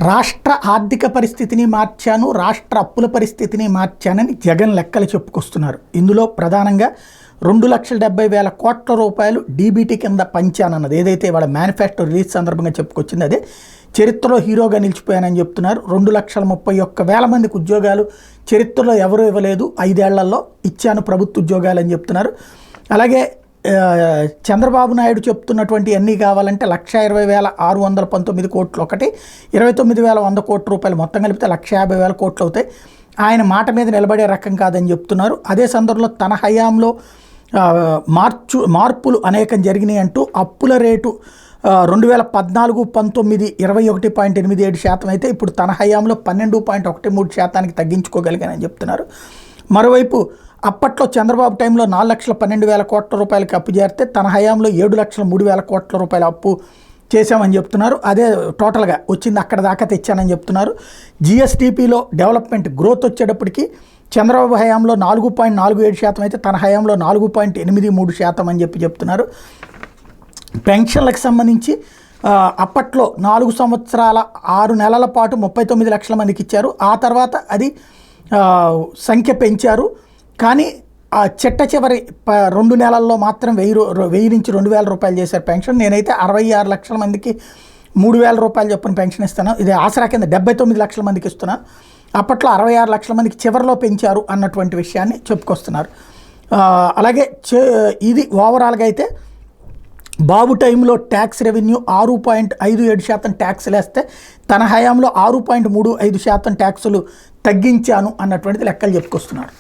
రాష్ట్ర ఆర్థిక పరిస్థితిని మార్చాను, రాష్ట్ర అప్పుల పరిస్థితిని మార్చానని జగన్ లెక్కలు చెప్పుకొస్తున్నారు. ఇందులో ప్రధానంగా 2,70,000 కోట్ల రూపాయలు డీబీటీ కింద పంచానన్నది ఏదైతే వాళ్ళ మేనిఫెస్టో రిలీజ్ సందర్భంగా చెప్పుకొచ్చింది అదే చరిత్రలో హీరోగా నిలిచిపోయానని చెప్తున్నారు. 2,31,000 మందికి ఉద్యోగాలు చరిత్రలో ఎవరూ ఇవ్వలేదు, 5 ఏళ్లలో ఇచ్చాను ప్రభుత్వ ఉద్యోగాలు అని చెప్తున్నారు. అలాగే చంద్రబాబు నాయుడు చెప్తున్నటువంటి అన్నీ కావాలంటే 1,20,619 కోట్లు ఒకటి, 29,100 కోట్ల రూపాయలు మొత్తం కలిపితే 1,50,000 కోట్లు అవుతాయి. ఆయన మాట మీద నిలబడే రకం కాదని చెప్తున్నారు. అదే సందర్భంలో తన హయాంలో మార్పులు అనేకం జరిగినాయి అంటూ అప్పుల రేటు 2014-19 21.87% అయితే ఇప్పుడు తన హయాంలో 12.13% తగ్గించుకోగలిగానని చెప్తున్నారు. మరోవైపు అప్పట్లో చంద్రబాబు టైంలో 4,12,000 కోట్ల రూపాయలకి అప్పు చేరితే తన హయాంలో 7,03,000 కోట్ల రూపాయల అప్పు చేశామని చెప్తున్నారు. అదే టోటల్గా వచ్చింది అక్కడ దాకా తెచ్చానని చెప్తున్నారు. జిఎస్టీపీలో డెవలప్మెంట్ గ్రోత్ వచ్చేటప్పటికి చంద్రబాబు హయాంలో 4.47% అయితే తన హయాంలో 4.83% అని చెప్తున్నారు. పెన్షన్లకు సంబంధించి అప్పట్లో 4 సంవత్సరాల 6 నెలల పాటు 39 లక్షల మందికి ఇచ్చారు. ఆ తర్వాత అది సంఖ్య పెంచారు. కానీ ఆ చివరి 2 నెలల్లో మాత్రం 1,000 నుంచి 2,000 రూపాయలు చేశారు పెన్షన్. నేనైతే 66 లక్షల మందికి 3,000 రూపాయలు చొప్పున పెన్షన్ ఇస్తాను. ఇది ఆసరా కింద 79 లక్షల మందికి ఇస్తున్నాను. అప్పట్లో 66 లక్షల మందికి చివరిలో పెంచారు అన్నటువంటి విషయాన్ని చెప్పుకొస్తున్నారు. అలాగే ఇది ఓవరాల్గా అయితే బాబు టైంలో ట్యాక్స్ రెవెన్యూ 6.57% ట్యాక్సులు వేస్తే తన హయాంలో 6.35% ట్యాక్సులు తగ్గించాను అన్నటువంటిది లెక్కలు చెప్పుకొస్తున్నారు.